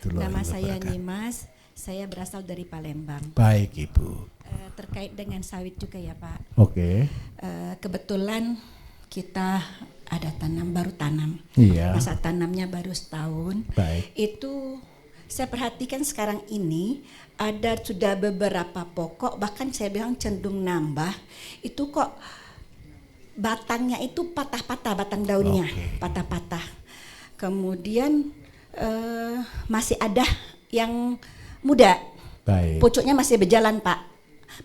warahmatullahi Nama saya wabarakatuh. Nimas, saya berasal dari Palembang. Baik Ibu. Terkait dengan sawit juga ya Pak. Oke. Kebetulan kita ada baru tanam. Iya. Masa tanamnya baru setahun. Baik. Itu saya perhatikan sekarang ini ada sudah beberapa pokok, bahkan saya bilang cenderung nambah. Itu kok batangnya itu patah-patah, batang daunnya patah-patah. Kemudian masih ada yang muda. Baik. Pucuknya masih berjalan Pak,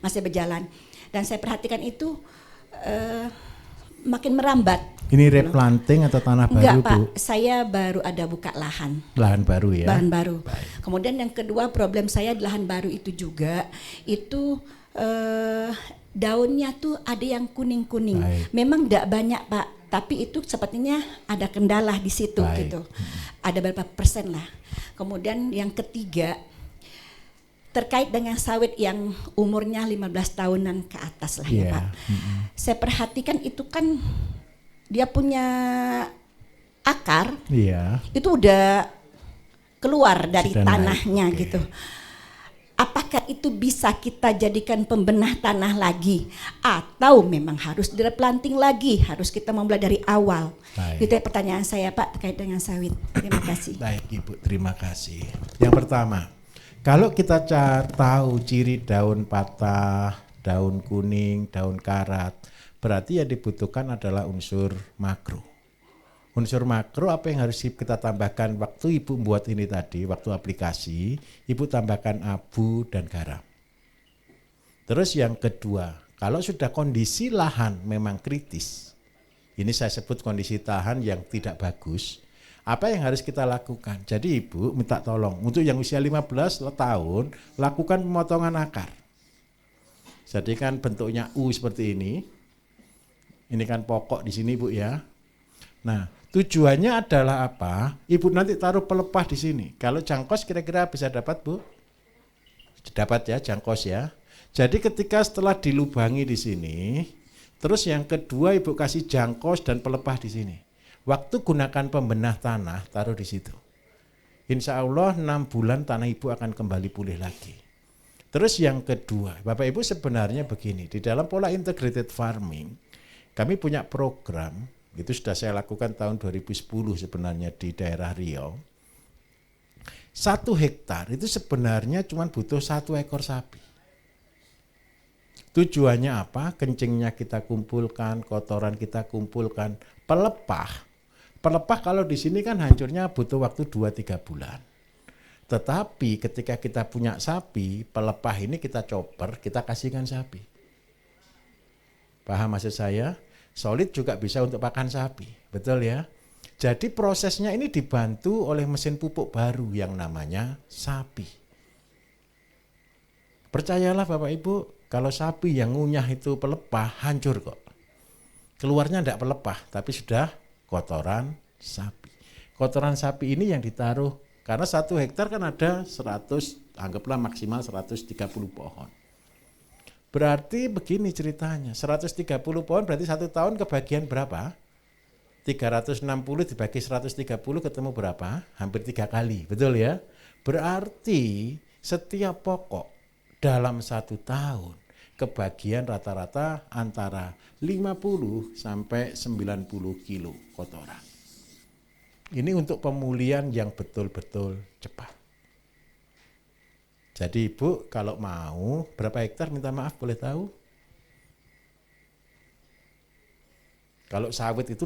masih berjalan. Dan saya perhatikan itu makin merambat. Ini replanting atau tanah Enggak baru Pak, Bu? saya baru ada buka lahan. Lahan baru ya? Lahan baru. Baik. Kemudian yang kedua problem saya di lahan baru itu juga, itu daunnya tuh ada yang kuning-kuning. Baik. Memang tidak banyak Pak, tapi itu sepertinya ada kendala di situ. Baik. Gitu. Ada berapa persen lah. Kemudian yang ketiga, terkait dengan sawit yang umurnya 15 tahunan ke atas lah ya Iya. Pak. Saya perhatikan itu kan dia punya akar, Iya. itu udah keluar dari Sudah tanahnya naik, oke. gitu. Apakah itu bisa kita jadikan pembenah tanah lagi, atau memang harus direplanting lagi, harus kita memulai dari awal? Baik. Itu ya pertanyaan saya Pak terkait dengan sawit. Terima kasih. Baik Ibu, terima kasih. Yang pertama, kalau kita tahu ciri daun patah, daun kuning, daun karat, berarti yang dibutuhkan adalah unsur makro. Unsur makro apa yang harus kita tambahkan waktu Ibu buat ini tadi, waktu aplikasi, Ibu tambahkan abu dan garam. Terus yang kedua, kalau sudah kondisi lahan memang kritis, ini saya sebut kondisi lahan yang tidak bagus, apa yang harus kita lakukan? Jadi Ibu minta tolong, untuk yang usia 15 tahun, lakukan pemotongan akar. Jadi kan bentuknya U seperti ini kan pokok di sini Bu ya. Nah, tujuannya adalah apa? Ibu nanti taruh pelepah di sini. Kalau jangkos kira-kira bisa dapat Bu? Dapat ya jangkos ya. Jadi ketika setelah dilubangi di sini, terus yang kedua Ibu kasih jangkos dan pelepah di sini. Waktu gunakan pembenah tanah taruh di situ. Insya Allah 6 bulan tanah Ibu akan kembali pulih lagi. Terus yang kedua, Bapak Ibu sebenarnya begini, di dalam pola integrated farming, kami punya program, itu sudah saya lakukan tahun 2010 sebenarnya di daerah Riau. 1 hektar itu sebenarnya cuma butuh 1 ekor sapi. Tujuannya apa? Kencingnya kita kumpulkan, kotoran kita kumpulkan, pelepah. Pelepah kalau di sini kan hancurnya butuh waktu 2-3 bulan. Tetapi ketika kita punya sapi, pelepah ini kita chopper, kita kasihkan sapi. Paham maksud saya? Solid juga bisa untuk pakan sapi, betul ya? Jadi prosesnya ini dibantu oleh mesin pupuk baru yang namanya sapi. Percayalah Bapak Ibu, kalau sapi yang ngunyah itu pelepah, hancur kok. Keluarnya tidak pelepah, tapi sudah kotoran sapi. Kotoran sapi ini yang ditaruh, karena 1 hektar kan ada 100, anggaplah maksimal 130 pohon. Berarti begini ceritanya, 130 pohon berarti 1 tahun kebagian berapa? 360 dibagi 130 ketemu berapa? Hampir 3 kali, betul ya? Berarti setiap pokok dalam 1 tahun kebagian rata-rata antara 50 sampai 90 kilo kotoran. Ini untuk pemulihan yang betul-betul cepat. Jadi Ibu kalau mau berapa hektar minta maaf boleh tahu? Kalau sawit itu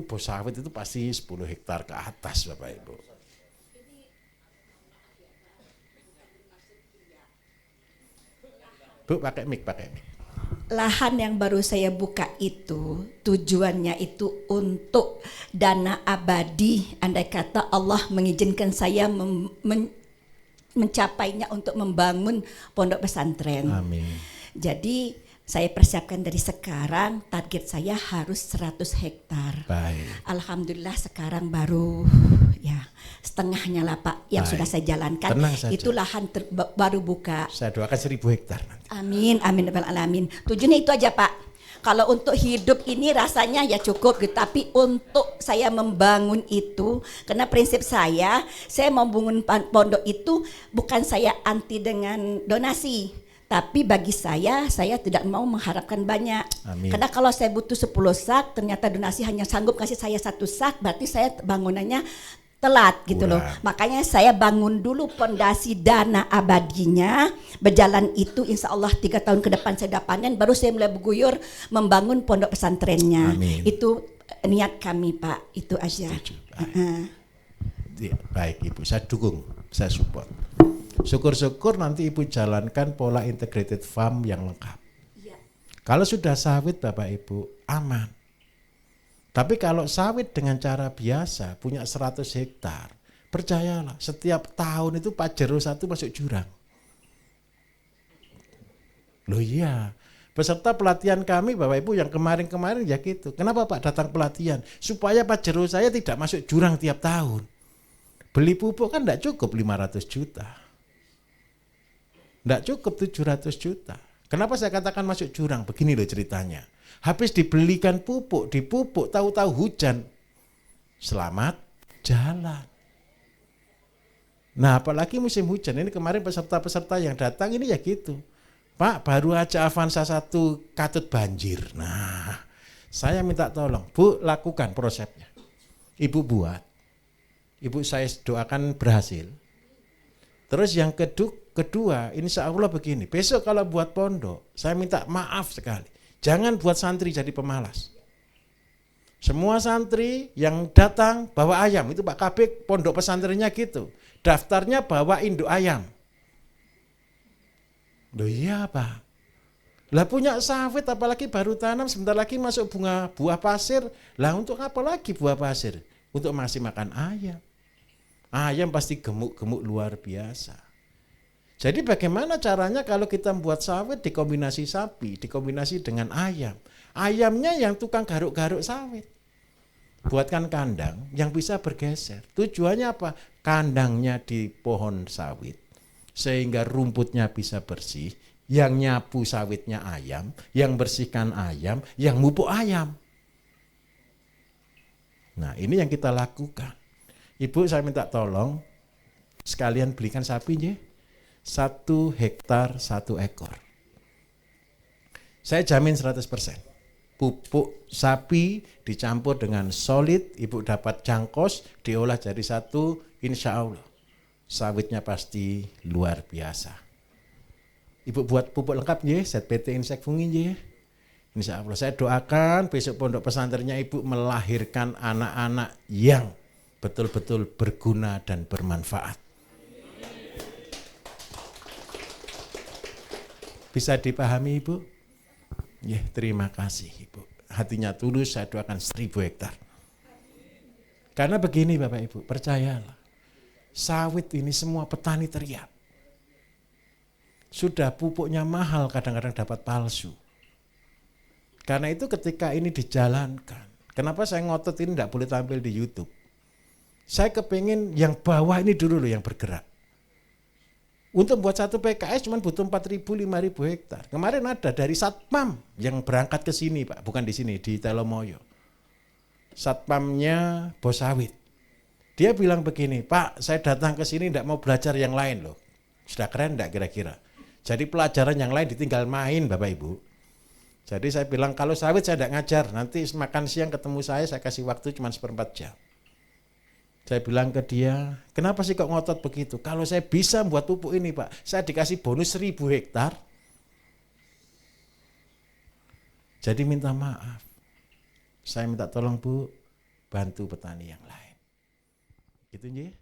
pasti 10 hektar ke atas Bapak Ibu. Bu pakai mic. Lahan yang baru saya buka itu tujuannya itu untuk dana abadi. Andai kata Allah mengizinkan saya mencapainya untuk membangun pondok pesantren. Amin. Jadi saya persiapkan dari sekarang, target saya harus 100 hektar. Baik. Alhamdulillah sekarang baru ya setengahnya lah Pak yang Baik. sudah saya jalankan. Tenang saja. Itu lahan baru buka. Saya doakan 1000 hektar nanti. Amin, amin, rabbal alamin. Tujuannya itu aja Pak, Kalau untuk hidup ini rasanya ya cukup gitu. Tapi untuk saya membangun itu, karena prinsip saya membangun pondok itu bukan saya anti dengan donasi. Tapi bagi saya tidak mau mengharapkan banyak. Amin. Karena kalau saya butuh 10 sak, ternyata donasi hanya sanggup kasih saya 1 sak, berarti saya bangunannya telat gitu loh. Makanya saya bangun dulu pondasi dana abadinya, berjalan itu insya Allah 3 tahun ke depan saya udah panen, baru saya mulai berguyur membangun pondok pesantrennya. Amin. Itu niat kami Pak, itu aja. Baik Ibu, saya dukung, saya support. Syukur-syukur nanti Ibu jalankan pola integrated farm yang lengkap. Ya. Kalau sudah sawit Bapak Ibu, aman. Tapi kalau sawit dengan cara biasa punya 100 hektar, percayalah setiap tahun itu Pajero 1 masuk jurang. Loh iya, peserta pelatihan kami Bapak Ibu yang kemarin-kemarin ya gitu. Kenapa Pak datang pelatihan? Supaya Pajero saya tidak masuk jurang tiap tahun. Beli pupuk kan tidak cukup 500 juta. Tidak cukup 700 juta. Kenapa saya katakan masuk jurang? Begini loh ceritanya. Habis dibelikan pupuk, dipupuk, tahu-tahu hujan. Selamat jalan. Nah apalagi musim hujan, ini kemarin peserta-peserta yang datang ini ya gitu. Pak baru aja Avanza 1 katut banjir. Nah saya minta tolong, Bu lakukan prosesnya. Ibu buat, Ibu saya doakan berhasil. Terus yang kedua, insya Allah begini, besok kalau buat pondok, saya minta maaf sekali. Jangan buat santri jadi pemalas. Semua santri yang datang bawa ayam, itu Pak Kabik pondok pesantrennya gitu. Daftarnya bawa induk ayam. Loh iya Pak. Lah punya sawit apalagi baru tanam, sebentar lagi masuk bunga buah pasir. Lah untuk apa lagi buah pasir? Untuk masih makan ayam. Ayam pasti gemuk-gemuk luar biasa. Jadi bagaimana caranya kalau kita membuat sawit dikombinasi sapi, dikombinasi dengan ayam. Ayamnya yang tukang garuk-garuk sawit. Buatkan kandang yang bisa bergeser. Tujuannya apa? Kandangnya di pohon sawit. Sehingga rumputnya bisa bersih. Yang nyapu sawitnya ayam, yang bersihkan ayam, yang mupuk ayam. Nah ini yang kita lakukan. Ibu saya minta tolong sekalian belikan sapi ya. 1 hektar 1 ekor. Saya jamin 100%. Pupuk sapi dicampur dengan solid, Ibu dapat jangkos, diolah jadi 1, insya Allah. Sawitnya pasti luar biasa. Ibu buat pupuk lengkap ya, ZPT insek fungi ya. Insya Allah saya doakan besok pondok pesantrennya Ibu melahirkan anak-anak yang betul-betul berguna dan bermanfaat. Bisa dipahami Ibu? Ya, terima kasih Ibu. Hatinya tulus, saya doakan 1000 hektar. Karena begini Bapak Ibu, percayalah. Sawit ini semua petani teriak. Sudah pupuknya mahal, kadang-kadang dapat palsu. Karena itu ketika ini dijalankan, kenapa saya ngotot ini tidak boleh tampil di YouTube? Saya kepingin yang bawah ini dulu loh yang bergerak. Untuk buat 1 PKS cuma butuh 4.000, 5.000 hektar. Kemarin ada dari Satpam yang berangkat ke sini Pak, bukan di sini, di Telomoyo. Satpamnya Bos Sawit. Dia bilang begini, Pak saya datang ke sini tidak mau belajar yang lain loh. Sudah keren enggak kira-kira? Jadi pelajaran yang lain ditinggal main Bapak Ibu. Jadi saya bilang kalau sawit saya tidak ngajar, nanti makan siang ketemu saya kasih waktu cuma 1/4 jam. Saya bilang ke dia, kenapa sih kok ngotot begitu? Kalau saya bisa buat pupuk ini Pak, saya dikasih bonus 1000 hektar. Jadi minta maaf. Saya minta tolong Bu, bantu petani yang lain. Gitu ya.